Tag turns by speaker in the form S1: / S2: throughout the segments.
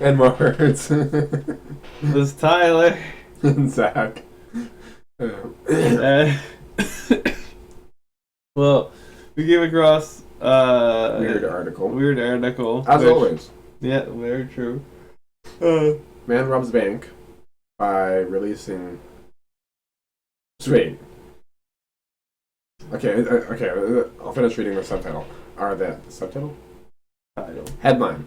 S1: And more hurts.
S2: was Tyler.
S1: And Zach.
S2: Well, we came across
S1: Weird article.
S2: Weird article.
S1: As always.
S2: Yeah, very true.
S1: Man robs bank by releasing. Wait. Okay. I'll finish reading the subtitle. Subtitle?
S2: Title.
S1: Headline.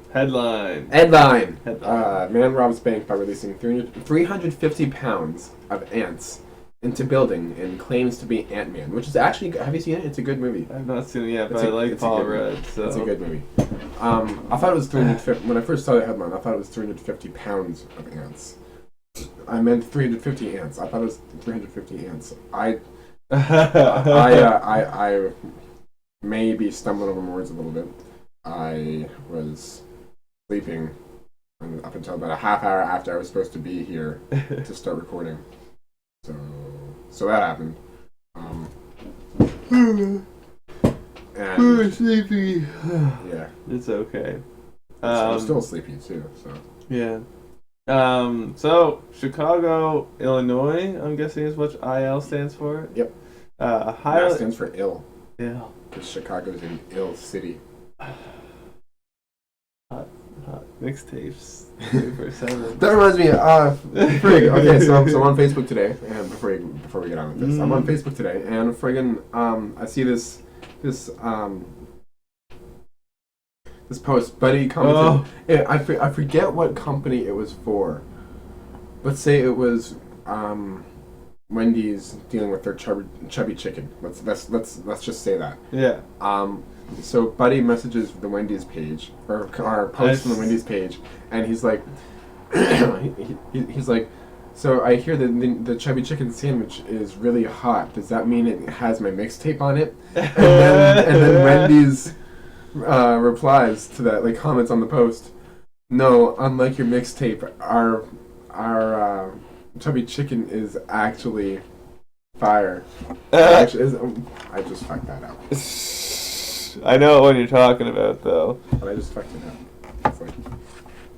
S1: Man robs bank by releasing 350 pounds of ants into building and claims to be Ant-Man, which is actually, have you seen it? It's a good movie.
S2: I've not seen it yet, but I like Paul Rudd. So.
S1: It's a good movie. I thought it was 350. When I first saw the headline, I thought it was 350 pounds of ants. I meant 350 ants. I thought it was 350 ants. I may be stumbling over my words a little bit. I was sleeping up until about a half hour after I was supposed to be here to start recording. So that happened. And
S2: sleepy.
S1: Yeah,
S2: it's okay.
S1: I'm still sleepy too. So
S2: yeah. So Chicago, Illinois. I'm guessing is what IL stands for.
S1: Yep.
S2: That
S1: stands for ill.
S2: Ill.
S1: Because Chicago's an ill city.
S2: Hot mixtapes. 3/7.
S1: That reminds me. Frig. Okay, so I'm on Facebook today, and before we get on with this, I'm on Facebook today, and friggin' I see this post. Buddy commented. Yeah, I forget what company it was for. Let's say it was Wendy's dealing with their chubby chicken. Let's just say that.
S2: Yeah.
S1: So Buddy messages the Wendy's page or posts on the Wendy's page, and he's like, he's like, so I hear that the chubby chicken sandwich is really hot. Does that mean it has my mixtape on it? And then Wendy's replies to that, like comments on the post. No, unlike your mixtape, our chubby chicken is actually fire. I just fucked that up.
S2: I know what you're talking about, though.
S1: But I just fucked it up. It's like,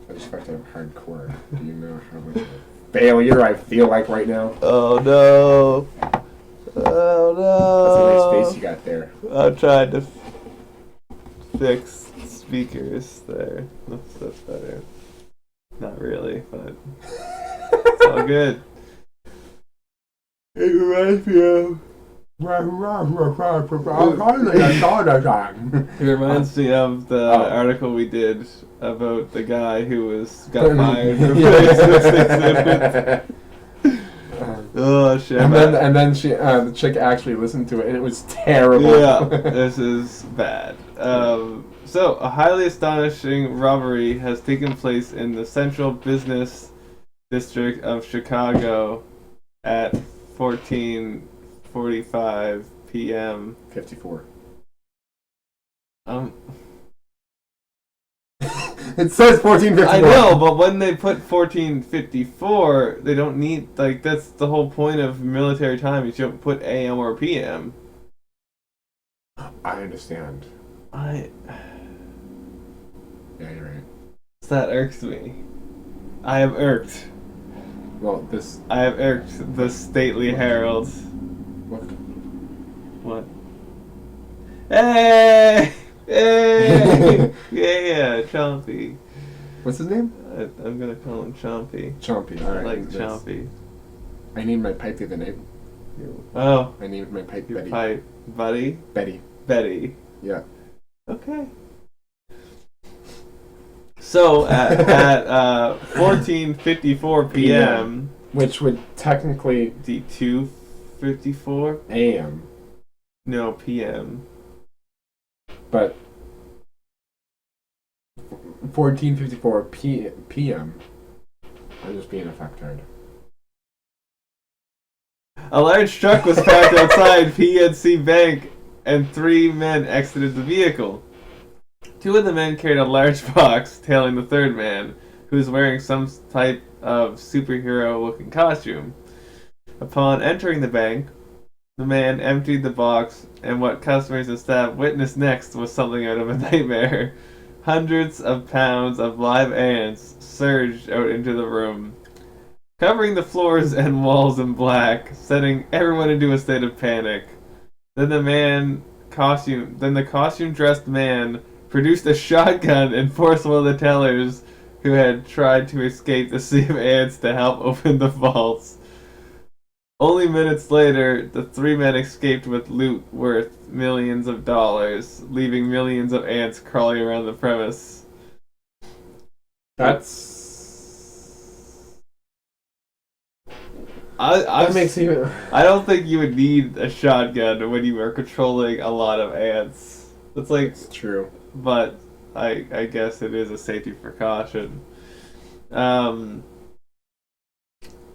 S1: I just fucked it up hardcore. Do you know how much of a failure I feel like right now?
S2: Oh no. Oh no.
S1: That's a nice face you got there.
S2: I'm trying to fix speakers there. That's better. Not really, but it's all good. It reminds me of... It reminds me of the article we did about the guy who got fired. Oh shit!
S1: And then she, the chick actually listened to it, and it was terrible.
S2: Yeah, this is bad. So a highly astonishing robbery has taken place in the central business district of Chicago at 14:45 p.m.
S1: 54.
S2: It
S1: says 14:54.
S2: I know, but when they put 14:54, they don't need, like, that's the whole point of military time. You don't put AM or PM.
S1: I understand. Yeah, you're right.
S2: That irks me. I have irked.
S1: Well,
S2: I have irked the stately herald. What? Hey! Hey! Yeah, Chompy.
S1: What's his name?
S2: I'm gonna call him Chompy.
S1: Chompy, alright.
S2: I like Chompy.
S1: I named my pipe the other day.
S2: Oh.
S1: I named my pipe
S2: Your
S1: Betty.
S2: Pipe. Buddy? Betty.
S1: Yeah.
S2: Okay. So at 14:54 p.m.,
S1: which would technically
S2: be 2:54
S1: a.m.
S2: No, p.m.
S1: But 14:54 p.m. I'm just being a fucktard.
S2: A large truck was parked outside PNC Bank, and 3 men exited the vehicle. 2 of the men carried a large box, tailing the third man, who was wearing some type of superhero-looking costume. Upon entering the bank, the man emptied the box, and what customers and staff witnessed next was something out of a nightmare. Hundreds of pounds of live ants surged out into the room, covering the floors and walls in black, setting everyone into a state of panic. Then the costume-dressed man produced a shotgun and forced one of the tellers who had tried to escape the sea of ants to help open the vaults. Only minutes later, the three men escaped with loot worth millions of dollars, leaving millions of ants crawling around the premise.
S1: That makes you.
S2: I don't think you would need a shotgun when you are controlling a lot of ants. That's like.
S1: It's true.
S2: But I guess it is a safety precaution.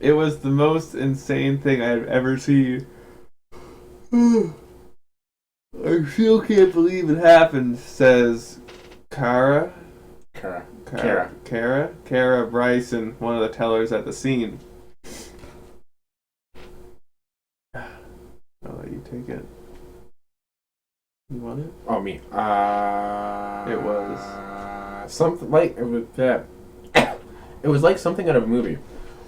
S2: It was the most insane thing I've ever seen. I still can't believe it happened, says Kara Bryson, one of the tellers at the scene. I'll let you take it. You want it?
S1: Oh, me.
S2: It was
S1: something like it was. It was like something out of a movie.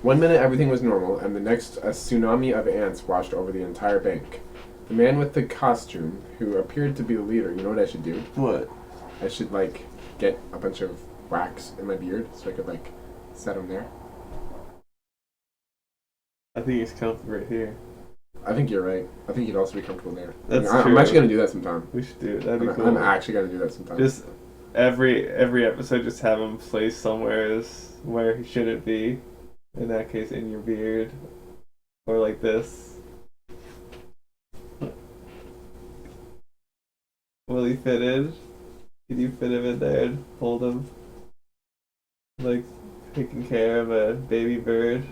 S1: 1 minute everything was normal, and the next a tsunami of ants washed over the entire bank. The man with the costume, who appeared to be the leader, you know what I should do?
S2: What?
S1: I should get a bunch of wax in my beard so I could set him there.
S2: I think he's comfortable right here.
S1: I think you're right. I think you'd also be comfortable there.
S2: That's
S1: true. I'm actually gonna do that sometime.
S2: We should do it. That'd be cool.
S1: I'm actually gonna do that sometime.
S2: Just every episode, just have him placed somewhere where he shouldn't be. In that case, in your beard, or like this. Will he fit in? Can you fit him in there and hold him? Like taking care of a baby bird.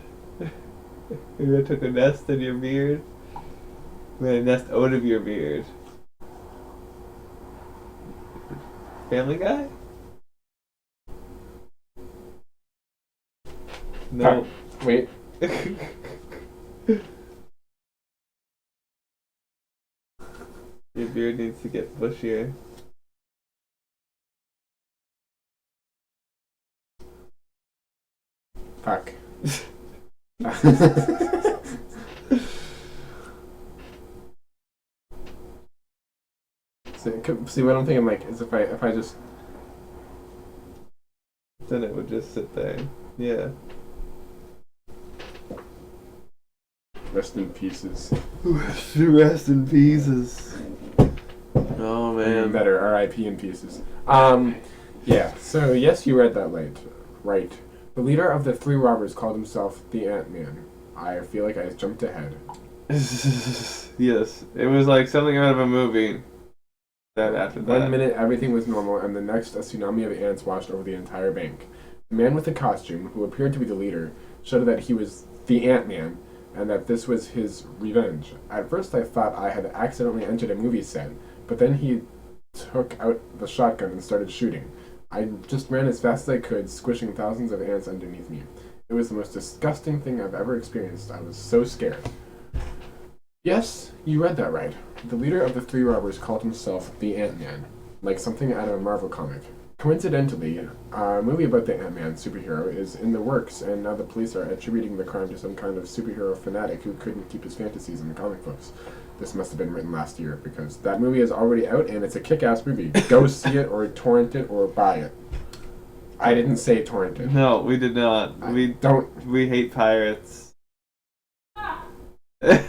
S2: Who took a nest in your beard? Made a nest out of your beard. Family Guy? No.
S1: Wait.
S2: Your beard needs to get bushier.
S1: Fuck. See what I'm thinking is if I just
S2: then it would just sit there. Yeah.
S1: Rest in pieces.
S2: Rest in pieces. Oh man.
S1: Better R.I.P. in pieces. Yeah. So yes, you read that right. The leader of the three robbers called himself the Ant-Man. I feel like I jumped ahead.
S2: Yes, it was like something out of a movie. That after that.
S1: 1 minute everything was normal, and the next a tsunami of ants washed over the entire bank. The man with the costume, who appeared to be the leader, shouted that he was the Ant-Man, and that this was his revenge. At first I thought I had accidentally entered a movie set, but then he took out the shotgun and started shooting. I just ran as fast as I could, squishing thousands of ants underneath me. It was the most disgusting thing I've ever experienced. I was so scared. Yes, you read that right. The leader of the three robbers called himself the Ant-Man, like something out of a Marvel comic. Coincidentally, a movie about the Ant-Man superhero is in the works, and now the police are attributing the crime to some kind of superhero fanatic who couldn't keep his fantasies in the comic books. This must have been written last year, because that movie is already out, and it's a kick-ass movie. Go see it, or torrent it, or buy it. I didn't say torrent it.
S2: No, we did not. We hate pirates.
S1: And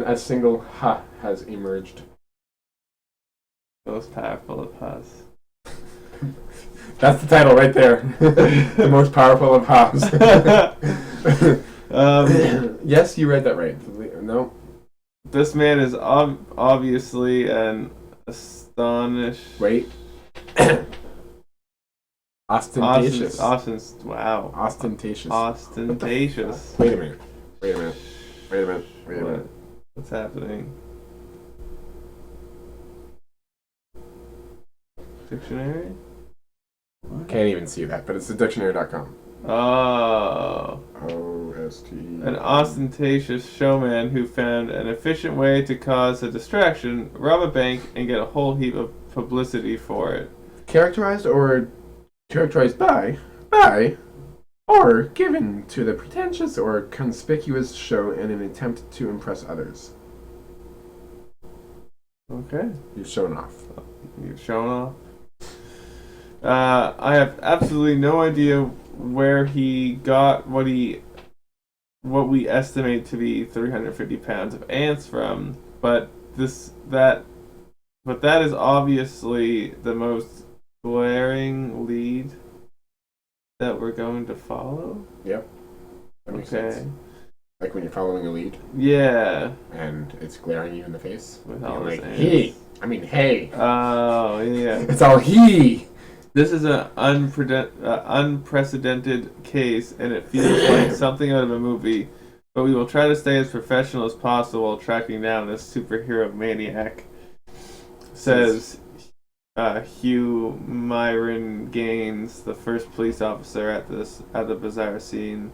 S1: a single ha has emerged.
S2: Most powerful of ha's.
S1: That's the title right there. The most powerful of ha's. Yes, you read that right. No.
S2: This man is obviously an astonished.
S1: Wait. Ostentatious.
S2: Wow.
S1: Ostentatious.
S2: Ostentatious.
S1: Wait a minute.
S2: What's happening? Dictionary? What?
S1: Can't even see that, but it's the dictionary.com.
S2: Oh.
S1: OMG.
S2: an ostentatious showman who found an efficient way to cause a distraction, rob a bank, and get a whole heap of publicity for it.
S1: Characterized by, or given to the pretentious or conspicuous show in an attempt to impress others.
S2: Okay.
S1: You've shown off.
S2: You've shown off. I have absolutely no idea where he got what we estimate to be 350 pounds of ants from, but that is obviously the most glaring lead that we're going to follow.
S1: Yep. That makes sense. Like when you're following a lead.
S2: Yeah.
S1: And it's glaring you in the face.
S2: With all
S1: like,
S2: ants.
S1: hey.
S2: Oh, yeah.
S1: It's all he.
S2: This is an unprecedented case, and it feels like something out of a movie, but we will try to stay as professional as possible while tracking down this superhero maniac, says Hugh Myron Gaines, the first police officer at the bizarre scene.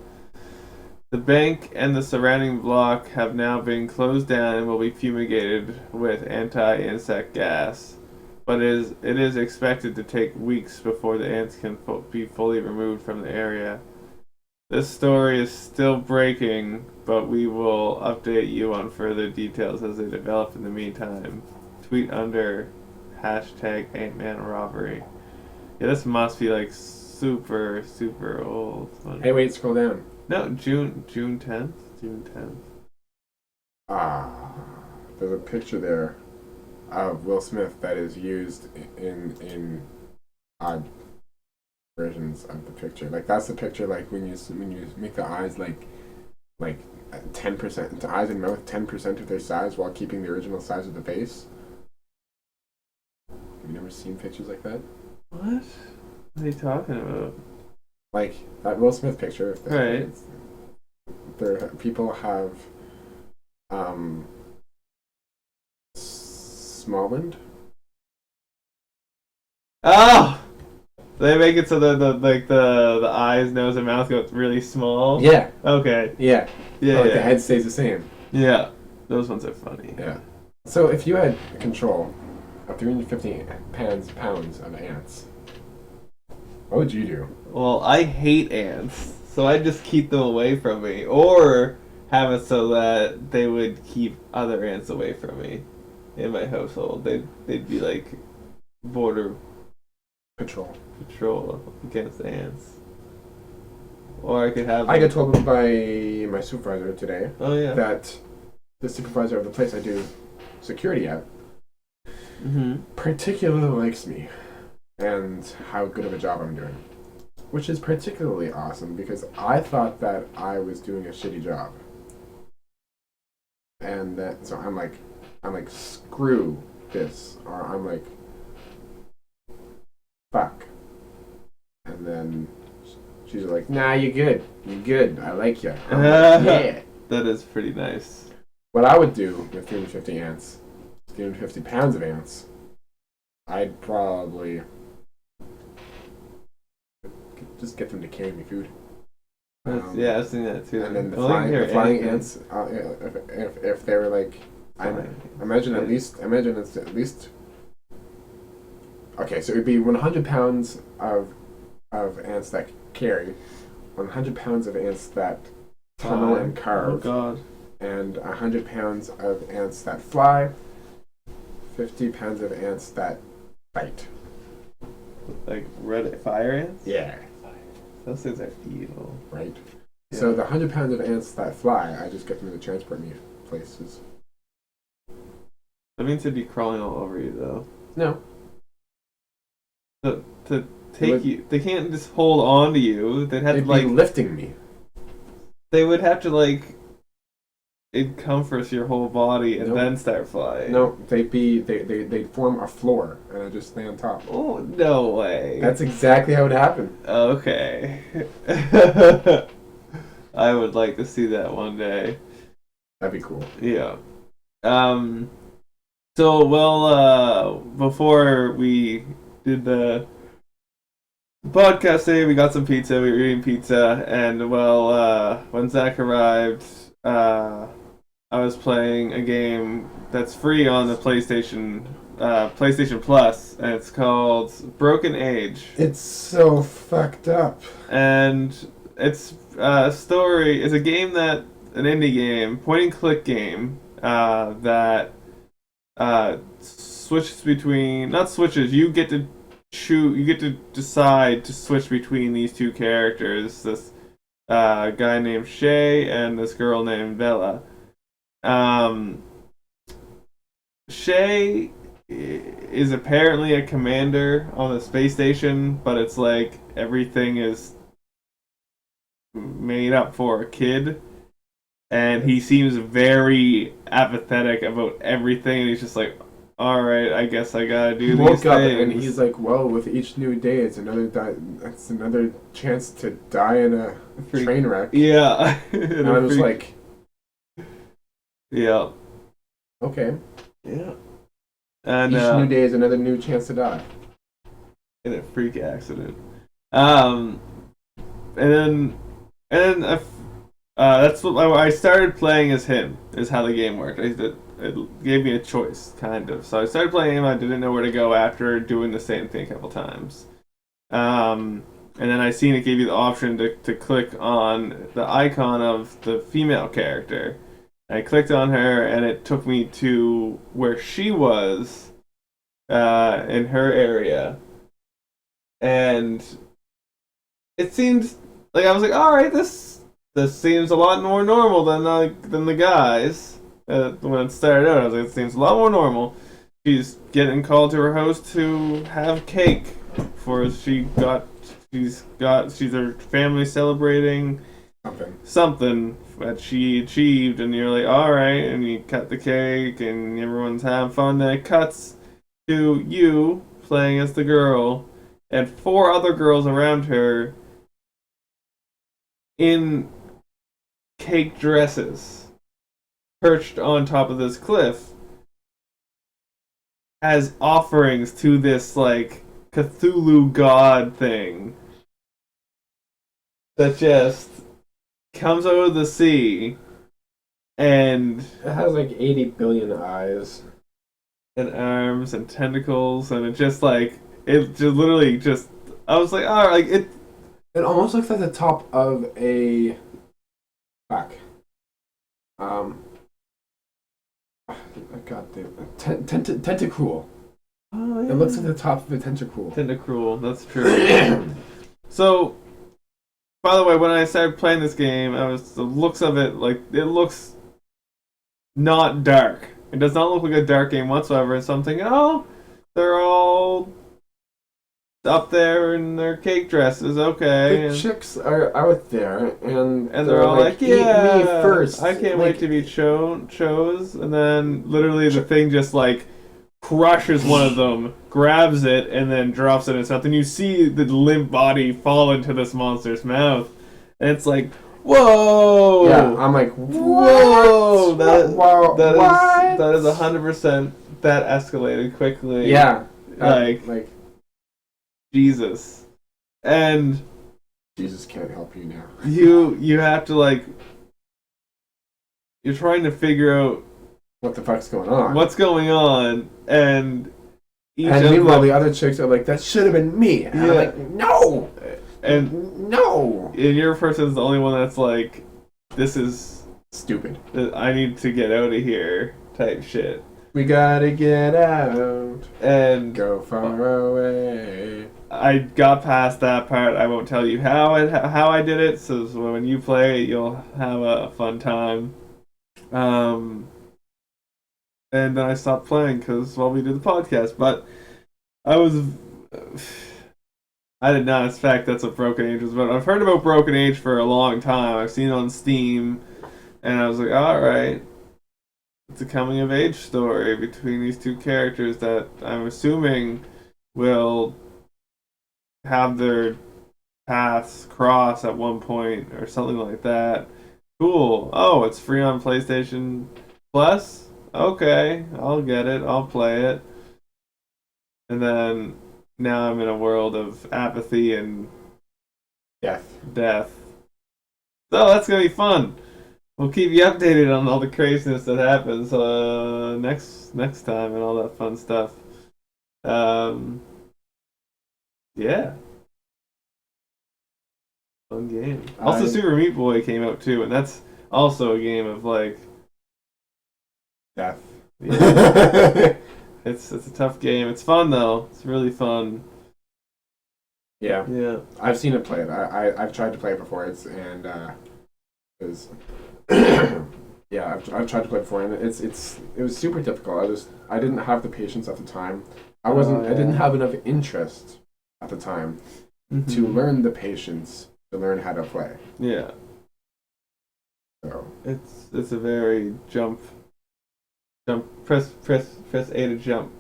S2: The bank and the surrounding block have now been closed down and will be fumigated with anti-insect gas. But it is expected to take weeks before the ants can be fully removed from the area. This story is still breaking, but we will update you on further details as they develop in the meantime. Tweet under #AntManRobbery. Yeah, this must be like super, super old.
S1: Hey, wait, scroll down.
S2: No, June 10th? June 10th.
S1: There's a picture there of Will Smith that is used in odd versions of the picture. Like that's the picture like when you make the eyes like 10%, the eyes and mouth 10% of their size while keeping the original size of the face. Have you never seen pictures like that?
S2: What are you talking about?
S1: Like that Will Smith picture.
S2: Right.
S1: People have Smallland.
S2: Oh, they make it so the eyes, nose, and mouth go really small.
S1: Yeah.
S2: Okay.
S1: Yeah.
S2: Yeah.
S1: The head stays the same.
S2: Yeah. Those ones are funny.
S1: Yeah. So if you had control of 350 pounds of ants, what would you do?
S2: Well, I hate ants, so I'd just keep them away from me, or have it so that they would keep other ants away from me. In my household, they'd be like border patrol against ants. Or I could have.
S1: I got told by my supervisor today.
S2: Oh yeah.
S1: That the supervisor of the place I do security at particularly likes me and how good of a job I'm doing, which is particularly awesome because I thought that I was doing a shitty job, and that so I'm like, screw this, or I'm like, fuck. And then she's like, nah, you're good, I like you. Like, yeah.
S2: That is pretty nice.
S1: What I would do with 350 pounds of ants, I'd probably just get them to carry me food.
S2: Yeah, I've seen that too.
S1: And then the flying ants, if they were like, imagine it's at least. Okay, so it would be 100 pounds of ants that carry, 100 pounds of ants that tunnel and carve.
S2: Oh God.
S1: And 100 pounds of ants that fly, 50 pounds of ants that fight.
S2: Like red fire ants?
S1: Yeah.
S2: Those things are evil.
S1: Right.
S2: Yeah.
S1: So the 100 pounds of ants that fly, I just get them to transport me places.
S2: That means they'd be crawling all over you, though.
S1: No.
S2: To take you, they can't just hold on to you. They'd have to
S1: be lifting me.
S2: They would have to encompass your whole body and then start flying.
S1: No, they'd form a floor, and I just stay on top.
S2: Oh, no way.
S1: That's exactly how it happened.
S2: Okay. I would like to see that one day.
S1: That'd be cool.
S2: Yeah. So, before we did the podcast day, we got some pizza. We were eating pizza, and when Zach arrived, I was playing a game that's free on the PlayStation Plus, and it's called Broken Age.
S1: It's so fucked up.
S2: And it's a story. It's a game that an indie game, point and click game that switches between not switches. You get to choose. You get to decide to switch between these two characters. This guy named Shay and this girl named Bella. Shay is apparently a commander on the space station, but it's like everything is made up for a kid, and he seems very apathetic about everything, and he's just like, all right, I guess I gotta do
S1: He
S2: these
S1: woke up
S2: things.
S1: and he's like, well, with each new day, it's another chance to die in a train wreck.
S2: Yeah.
S1: And I was like,
S2: yeah.
S1: okay.
S2: Yeah. And
S1: each new day is another new chance to die.
S2: In a freak accident. And then that's what I started playing as him. Is how the game worked. It gave me a choice, kind of. So I started playing him. I didn't know where to go after doing the same thing a couple times. And then I seen it gave you the option to click on the icon of the female character. I clicked on her, and it took me to where she was in her area. And it seemed like I was like, all right, this seems a lot more normal than the guys. When it started out, I was like, it seems a lot more normal. She's getting called to her house to have cake for she's her family celebrating something that she achieved, and you're like, all right, and you cut the cake, and everyone's having fun. Then it cuts to you playing as the girl, and 4 other girls around her in cake dresses, perched on top of this cliff, as offerings to this like Cthulhu god thing that just comes out of the sea, and
S1: it has like 80 billion eyes
S2: and arms and tentacles, and it just literally just I was like, oh, like it
S1: almost looks like the top of a tentacruel.
S2: Oh, yeah.
S1: It looks like the top of a tentacruel.
S2: Tentacruel, that's true. So, by the way, when I started playing this game, the looks of it, like, it looks not dark. It does not look like a dark game whatsoever. And so I'm thinking, oh, they're all up there in their cake dresses, okay.
S1: The chicks are out there, and
S2: they're all like, yeah,
S1: eat me first.
S2: I can't wait to be chose. And then literally the thing just like crushes one of them, grabs it, and then drops it in its mouth. And you see the limp body fall into this monster's mouth. And it's like, whoa!
S1: Yeah, I'm like,
S2: whoa!
S1: What?
S2: That is 100%. That escalated quickly.
S1: Yeah,
S2: like Jesus. And
S1: Jesus can't help you now.
S2: you have to like, you're trying to figure out
S1: what the fuck's going on.
S2: What's going on, and
S1: meanwhile the other chicks are like, that should have been me. And
S2: yeah.
S1: I'm like, no!
S2: And
S1: no!
S2: And your person's the only one that's like, this is
S1: stupid.
S2: I need to get out of here type shit.
S1: We gotta get out
S2: and
S1: go far away.
S2: I got past that part. I won't tell you how I did it, so when you play it, you'll have a fun time. And then I stopped playing because we did the podcast. But I did not expect that's what Broken Age was about. I've heard about Broken Age for a long time. I've seen it on Steam, and I was like, all right. It's a coming of age story between these two characters that I'm assuming will have their paths cross at one point or something like that. Cool. Oh, it's free on PlayStation Plus? Okay, I'll get it. I'll play it. And then now I'm in a world of apathy and death. So that's gonna be fun. We'll keep you updated on all the craziness that happens next time and all that fun stuff. Yeah. Fun game. Also, Super Meat Boy came out too, and that's also a game of like
S1: death.
S2: Yeah. It's a tough game. It's fun though. It's really fun.
S1: Yeah.
S2: Yeah.
S1: I've seen it played. I've tried to play it before. Yeah, I've tried to play it before, and it was super difficult. I didn't have the patience at the time. I didn't have enough interest at the time to learn the patience to learn how to play.
S2: Yeah.
S1: So
S2: it's a very press A to jump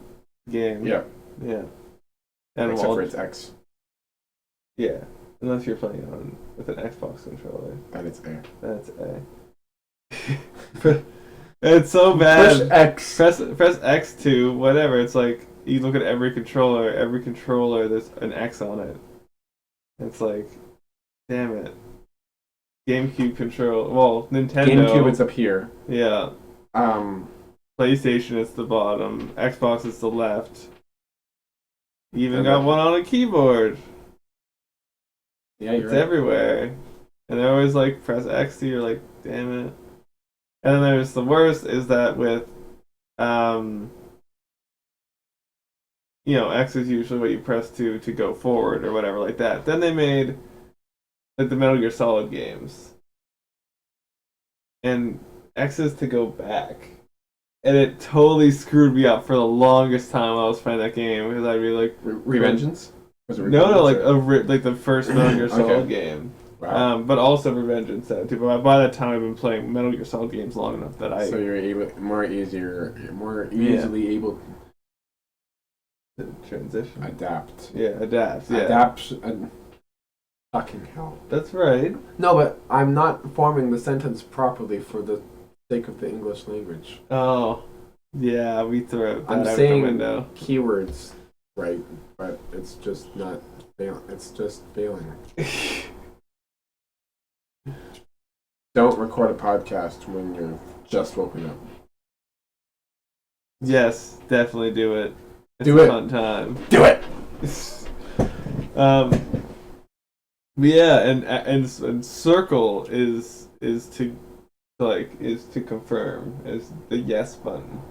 S2: game.
S1: Yeah.
S2: Yeah. And
S1: except for its X.
S2: Yeah. Unless you're playing with an Xbox controller.
S1: Then it's A.
S2: That's A. It's so bad.
S1: Push X.
S2: Press X to whatever. It's like you look at every controller, there's an X on it. It's like, damn it. GameCube control. Well, Nintendo.
S1: GameCube, it's up here.
S2: Yeah. PlayStation is the bottom. Xbox is the left. You even got one on a keyboard.
S1: Yeah, you're
S2: it's
S1: right.
S2: everywhere. And they're always like, press X to, you're like, damn it. And then there's the worst is that with, X is usually what you press to go forward or whatever like that. Then they made like the Metal Gear Solid games. And X is to go back. And it totally screwed me up for the longest time while I was playing that game because I'd be like,
S1: Revengeance? Was it Revengeance?
S2: No, like the first Metal Gear Solid game.
S1: Wow.
S2: But also Revengeance too. But by that time, I've been playing Metal Gear Solid games long enough that
S1: So you're more easily able
S2: to transition.
S1: Adapt.
S2: Yeah, adapt. Yeah.
S1: Adapt. Fucking hell.
S2: That's right.
S1: No, but I'm not forming the sentence properly for the sake of the English language.
S2: Oh, yeah, we throw that
S1: I'm
S2: out
S1: saying
S2: the window.
S1: Keywords, right? But it's just not. It's just failing. Don't record a podcast when you're just woken up.
S2: Yes, definitely do it. It's
S1: a
S2: fun time.
S1: Do it.
S2: Yeah, and circle is to confirm is the yes button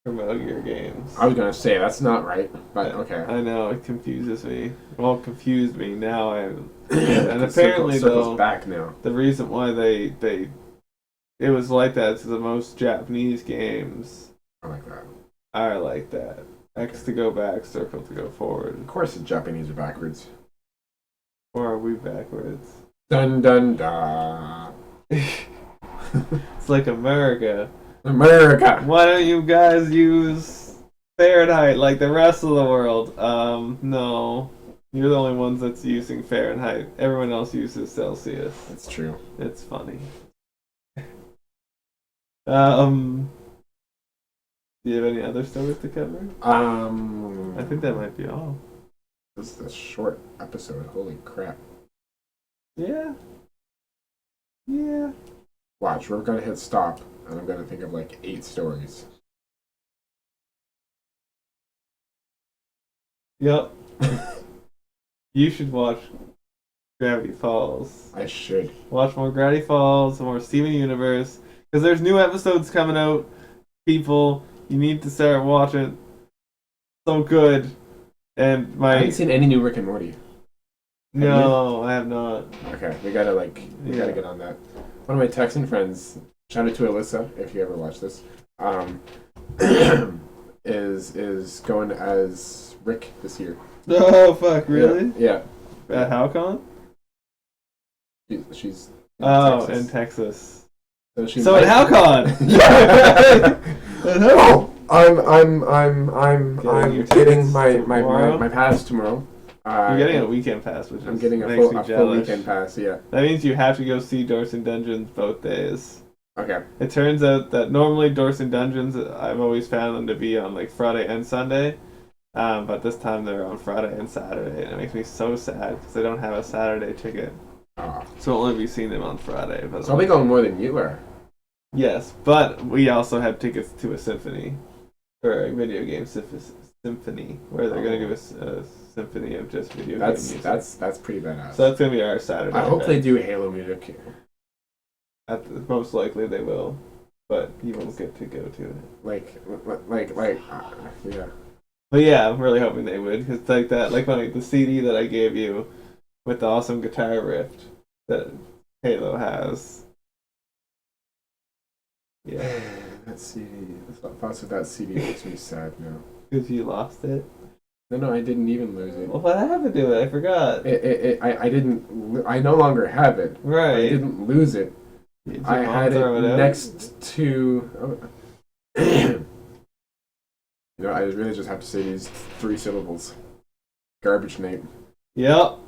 S2: for Metal Gear games.
S1: I was gonna say that's not right, but okay.
S2: I know it confuses me. Well, it confused me. Now and apparently
S1: circle's back now.
S2: The reason why it was like that is the most Japanese games are like that. X to go back, circle to go forward.
S1: Of course, the Japanese are backwards.
S2: Or are we backwards?
S1: Dun dun dun.
S2: It's like America.
S1: America.
S2: Why don't you guys use Fahrenheit like the rest of the world? No. You're the only ones that's using Fahrenheit. Everyone else uses Celsius.
S1: That's true.
S2: It's funny. Do you have any other stories to cover? I think that might be all.
S1: This is a short episode. Holy crap.
S2: Yeah. Yeah.
S1: Watch, we're gonna hit stop, and I'm gonna think of like 8 stories.
S2: Yep. You should watch Gravity Falls.
S1: I should.
S2: Watch more Gravity Falls, more Steven Universe, because there's new episodes coming out. People, you need to start watching. So good. And
S1: I haven't seen any new Rick and Morty.
S2: No, I have not.
S1: Okay, we gotta get on that. One of my Texan friends, shout out to Alyssa if you ever watch this, is going as Rick this year.
S2: Oh fuck! Really?
S1: Yeah.
S2: At HowCon?
S1: She's
S2: in Texas.
S1: So
S2: at HowCon.
S1: Oh, I'm getting my pass tomorrow.
S2: You're getting a weekend pass, which
S1: I'm getting a full weekend pass. Yeah.
S2: That means you have to go see Doors and Dungeons both days.
S1: Okay.
S2: It turns out that normally Doors and Dungeons, I've always found them to be on like Friday and Sunday, But this time they're on Friday and Saturday, and it makes me so sad because I don't have a Saturday ticket.
S1: Oh.
S2: So I'll only be seeing them on Friday. But
S1: So I'll be going more than you are.
S2: Yes, but we also have tickets to a symphony, or a video game symphony, where they're going to give us a symphony of just video game music.
S1: That's pretty badass.
S2: So that's going to be our Saturday.
S1: I hope they do Halo music.
S2: Most likely they will, but you won't get to go to it.
S1: Yeah.
S2: But yeah, I'm really hoping they would, because like that, like the CD that I gave you with the awesome guitar riff that Halo has. Yeah.
S1: That CD. Thoughts of that CD makes me sad now.
S2: Because you lost it?
S1: No, I didn't even lose it.
S2: Well, what happened to it? I forgot.
S1: I didn't. I no longer have it.
S2: Right.
S1: I didn't lose it. I had it next to. You know, I really just have to say these 3 syllables. Garbage Nate.
S2: Yep.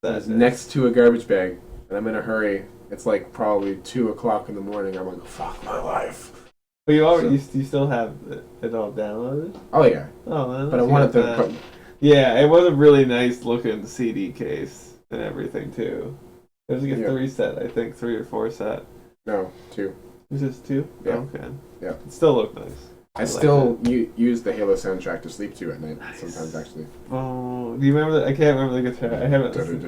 S1: That's next to a garbage bag, and I'm in a hurry. It's like probably 2 o'clock in the morning. I'm like, fuck my life.
S2: But you still have it all downloaded?
S1: Oh yeah.
S2: Oh man.
S1: But I wanted to.
S2: Yeah, it was a really nice looking CD case and everything too. It was like a 3 set, I think, 3 or 4 set.
S1: No, 2.
S2: It was just 2?
S1: Yeah.
S2: Oh, okay.
S1: Yeah.
S2: It still looked nice.
S1: I still use the Halo soundtrack to sleep to at night. Nice. Sometimes, actually.
S2: Oh, do you remember that? I can't remember the guitar. I haven't listened.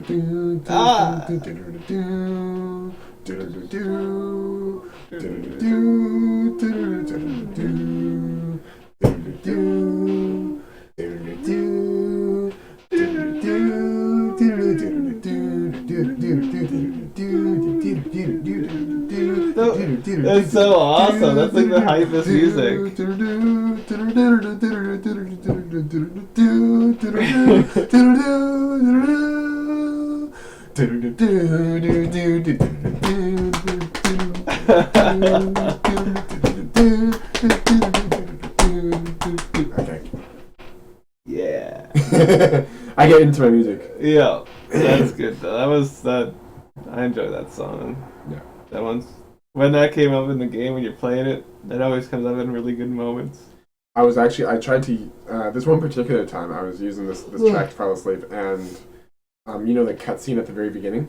S2: That's so awesome. That's like the hypest music.
S1: Okay.
S2: Yeah.
S1: I get into my music.
S2: Yeah, that's good though. That was that. I enjoy that song.
S1: Yeah.
S2: That one's when that came up in the game when you're playing it. That always comes up in really good moments.
S1: I tried to this one particular time I was using this track to fall asleep, and you know the cutscene at the very beginning.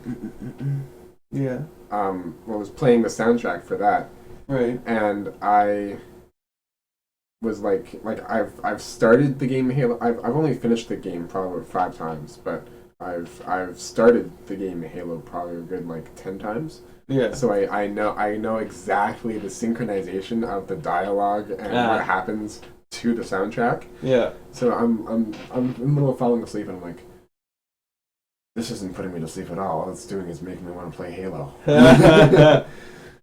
S2: Yeah.
S1: I was playing the soundtrack for that.
S2: Right.
S1: And I was like I've started the game Halo. I've only finished the game probably 5 times, but I've started the game Halo probably a good like 10 times.
S2: Yeah.
S1: So I know exactly the synchronization of the dialogue and what happens to the soundtrack.
S2: Yeah.
S1: So I'm in the middle of falling asleep, and I'm like, this isn't putting me to sleep at all. All it's doing is making me want to play Halo.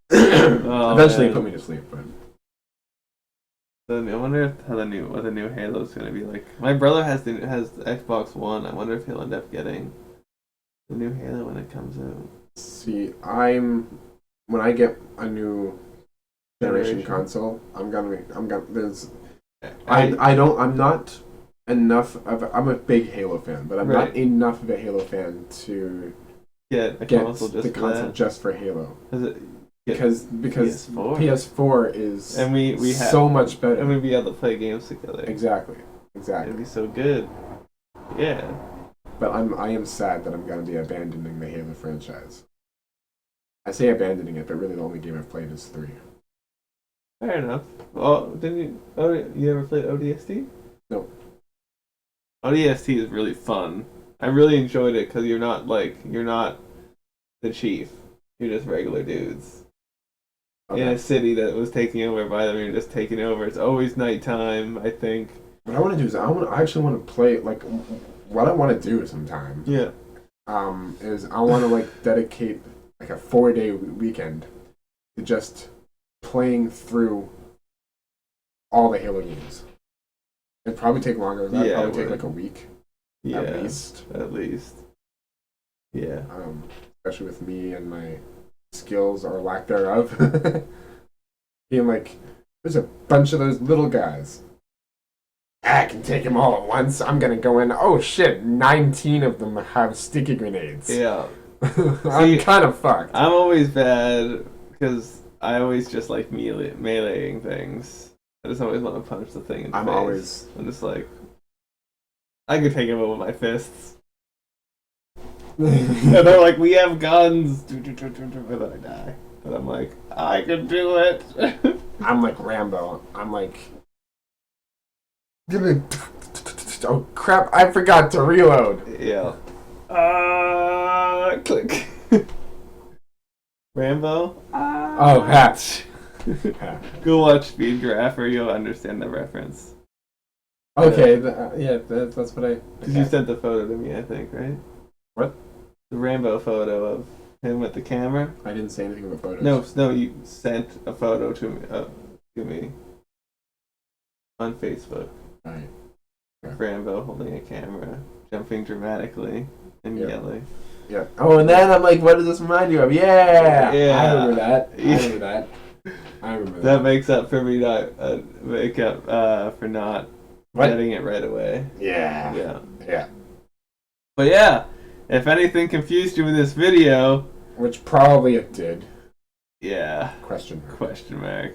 S1: Eventually, it put me to sleep, but.
S2: I wonder what the new Halo is gonna be like. My brother has Xbox One. I wonder if he'll end up getting the new Halo when it comes out.
S1: See, when I get a new generation console, I'm not enough of I'm a big Halo fan, but I'm not enough of a Halo fan to
S2: get the console
S1: just for Halo.
S2: Is it?
S1: Because PS4 is
S2: and we have
S1: so much better,
S2: and we'd be able to play games together.
S1: Exactly.
S2: It'd be so good. Yeah.
S1: But I am sad that I'm going to be abandoning the Halo franchise. I say abandoning it, but really the only game I've played is 3.
S2: Fair enough. Oh, didn't you? Oh, you ever played ODST?
S1: No.
S2: ODST is really fun. I really enjoyed it because you're not the chief. You're just regular dudes. Okay. In a city that was taken over by them, you're just taking over. It's always nighttime, I think.
S1: What I want to do is I actually want to play like what I want to do sometime.
S2: Yeah.
S1: Is I want to like dedicate like a 4-day weekend to just playing through all the Halo games. It'd probably take longer. That'd probably take like a week.
S2: Yeah.
S1: At least.
S2: Yeah.
S1: Especially with me and my skills or lack thereof. Being like, there's a bunch of those little guys. I can take them all at once. I'm gonna go in. Oh shit! 19 of them have sticky grenades.
S2: Yeah.
S1: I'm kind of fucked.
S2: I'm always bad because I always just like meleeing things. I just always want to punch the thing in the
S1: I'm
S2: face.
S1: always.
S2: I'm just like, I could take him out with my fists. And they're like, we have guns. And then I die. But I'm like, I can do it.
S1: I'm like Rambo. I'm like. Give me. Oh crap! I forgot to reload.
S2: Yeah. Click. Rambo.
S1: Oh, hatch.
S2: Go watch Speed Graph or you'll understand the reference.
S1: Okay, that's what I.
S2: Because you sent the photo to me, I think, right?
S1: What?
S2: The Rambo photo of him with the camera.
S1: I didn't say anything about photos.
S2: No, you sent a photo to me on Facebook.
S1: Right.
S2: Of Rambo holding a camera, jumping dramatically and yelling.
S1: Yeah. Oh, and then I'm like, what does this remind you of? Yeah.
S2: Yeah.
S1: I remember that. I remember that.
S2: That makes up for me not for not getting it right away.
S1: Yeah. Yeah.
S2: But yeah, if anything confused you in this video,
S1: which probably it did.
S2: Yeah.
S1: Question mark.